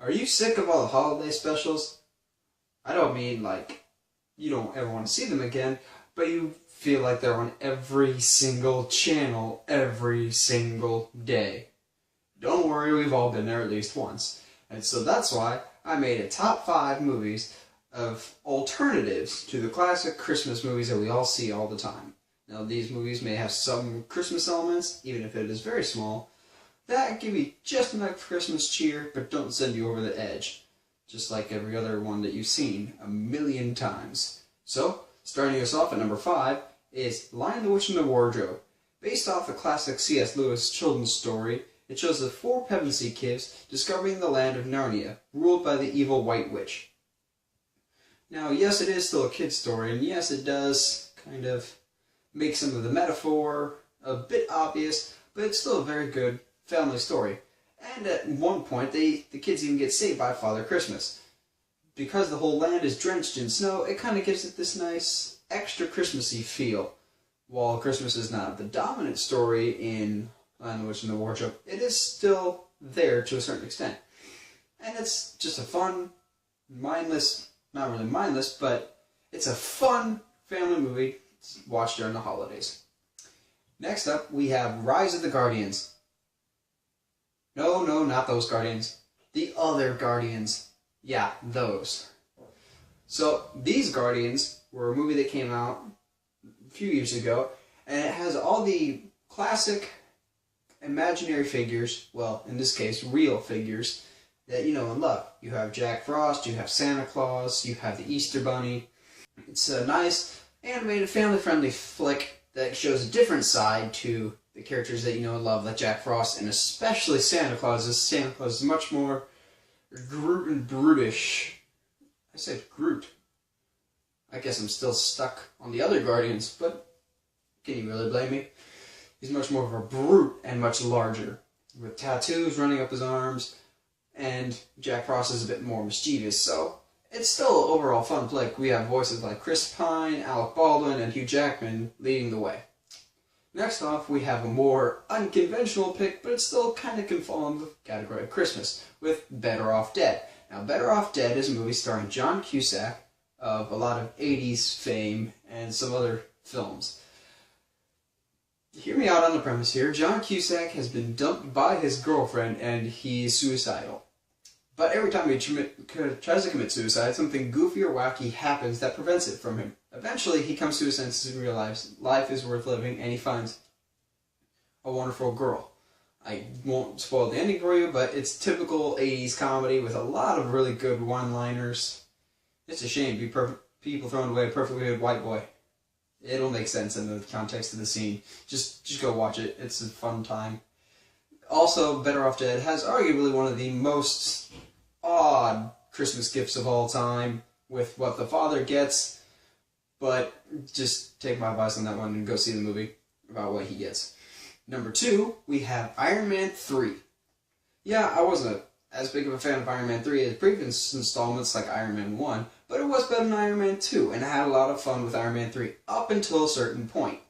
Are you sick of all the holiday specials? I don't mean like you don't ever want to see them again, but you feel like they're on every single channel every single day. Don't worry, we've all been there at least once. And so that's why I made a top 5 movies of alternatives to the classic Christmas movies that we all see all the time. Now these movies may have some Christmas elements, even if it is very small, that give you just enough Christmas cheer, but don't send you over the edge. Just like every other one that you've seen a million times. So, starting us off at number 5 is Lion the Witch and the Wardrobe. Based off the classic C.S. Lewis children's story, it shows the 4 Pevensey kids discovering the land of Narnia, ruled by the evil White Witch. Now, yes, it is still a kid's story, and yes, it does kind of make some of the metaphor a bit obvious, but it's still a very good family story. And at one point, the kids even get saved by Father Christmas. Because the whole land is drenched in snow, it kind of gives it this nice, extra Christmassy feel. While Christmas is not the dominant story in Lion the Witch and the Wardrobe, it is still there to a certain extent. And it's just a fun, mindless, not really mindless, but it's a fun family movie to watch during the holidays. Next up, we have Rise of the Guardians. No, not those Guardians. The other Guardians. Yeah, those. So, these Guardians were a movie that came out a few years ago, and it has all the classic imaginary figures, well, in this case, real figures, that you know and love. You have Jack Frost, you have Santa Claus, you have the Easter Bunny. It's a nice, animated, family-friendly flick that shows a different side to the characters that you know and love, like Jack Frost, and especially Santa Claus. Santa Claus is much more Groot and brutish. I said Groot. I guess I'm still stuck on the other Guardians, but can you really blame me? He's much more of a brute and much larger, with tattoos running up his arms, and Jack Frost is a bit more mischievous, so it's still an overall fun flick. We have voices like Chris Pine, Alec Baldwin, and Hugh Jackman leading the way. Next off, we have a more unconventional pick, but it still kind of can fall in the category of Christmas, with Better Off Dead. Now, Better Off Dead is a movie starring John Cusack of a lot of 80s fame and some other films. Hear me out on the premise here. John Cusack has been dumped by his girlfriend and he's suicidal. But every time he tries to commit suicide, something goofy or wacky happens that prevents it from him. Eventually, he comes to his senses and realizes life is worth living, and he finds a wonderful girl. I won't spoil the ending for you, but it's typical 80s comedy with a lot of really good one-liners. It's a shame people throwing away a perfectly good white boy. It'll make sense in the context of the scene. Just go watch it. It's a fun time. Also, Better Off Dead has arguably one of the most odd Christmas gifts of all time with what the father gets, but just take my advice on that one and go see the movie about what he gets. Number 2, we have Iron Man 3. Yeah, I wasn't as big of a fan of Iron Man 3 as previous installments like Iron Man 1, but it was better than Iron Man 2, and I had a lot of fun with Iron Man 3 up until a certain point.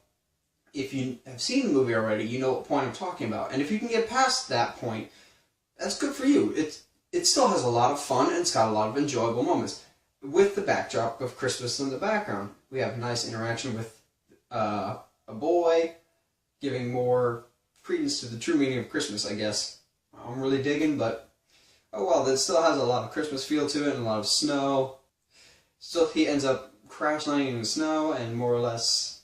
If you have seen the movie already, you know what point I'm talking about. And if you can get past that point, that's good for you. It still has a lot of fun, and it's got a lot of enjoyable moments. With the backdrop of Christmas in the background. We have nice interaction with a boy, giving more credence to the true meaning of Christmas, I guess. I'm really digging, but oh well, it still has a lot of Christmas feel to it and a lot of snow. Still, he ends up crash landing in the snow and more or less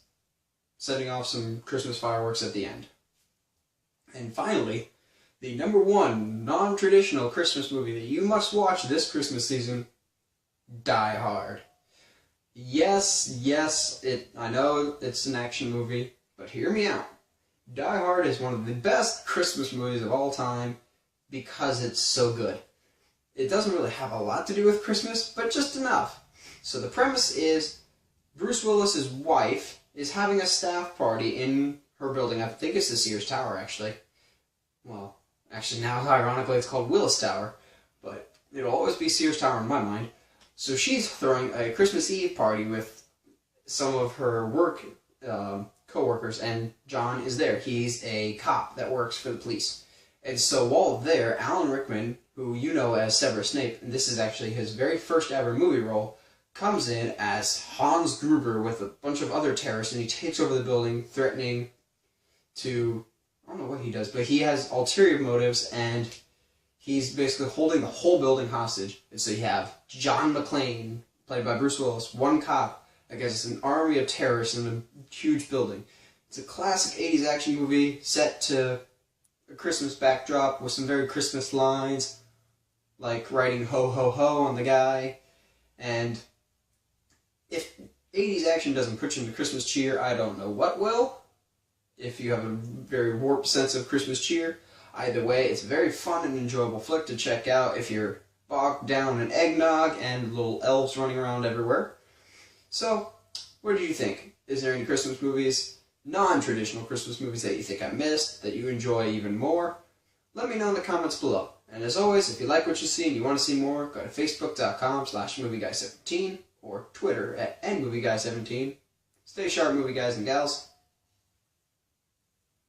setting off some Christmas fireworks at the end. And finally, the number 1 non-traditional Christmas movie that you must watch this Christmas season, Die Hard. Yes, I know it's an action movie, but hear me out. Die Hard is one of the best Christmas movies of all time because it's so good. It doesn't really have a lot to do with Christmas, but just enough. So the premise is Bruce Willis's wife is having a staff party in her building. I think it's the Sears Tower, actually. Well, actually now, ironically, it's called Willis Tower, but it'll always be Sears Tower in my mind. So she's throwing a Christmas Eve party with some of her work co-workers, and John is there. He's a cop that works for the police. And so while there, Alan Rickman, who who you know as Severus Snape, and this is actually his very first ever movie role, comes in as Hans Gruber with a bunch of other terrorists, and he takes over the building, threatening to, I don't know what he does, but he has ulterior motives, and he's basically holding the whole building hostage. And so you have John McClane, played by Bruce Willis, one cop against an army of terrorists in a huge building. It's a classic 80s action movie set to a Christmas backdrop with some very Christmas lines, like writing ho ho ho on the guy. And if 80s action doesn't put you into Christmas cheer, I don't know what will. If you have a very warped sense of Christmas cheer. Either way, it's a very fun and enjoyable flick to check out if you're bogged down in eggnog and little elves running around everywhere. So, what do you think? Is there any Christmas movies, non-traditional Christmas movies that you think I missed, that you enjoy even more? Let me know in the comments below. And as always, if you like what you see and you want to see more, go to facebook.com/movieguy17 or Twitter @nmovieguy17. Stay sharp, movie guys and gals.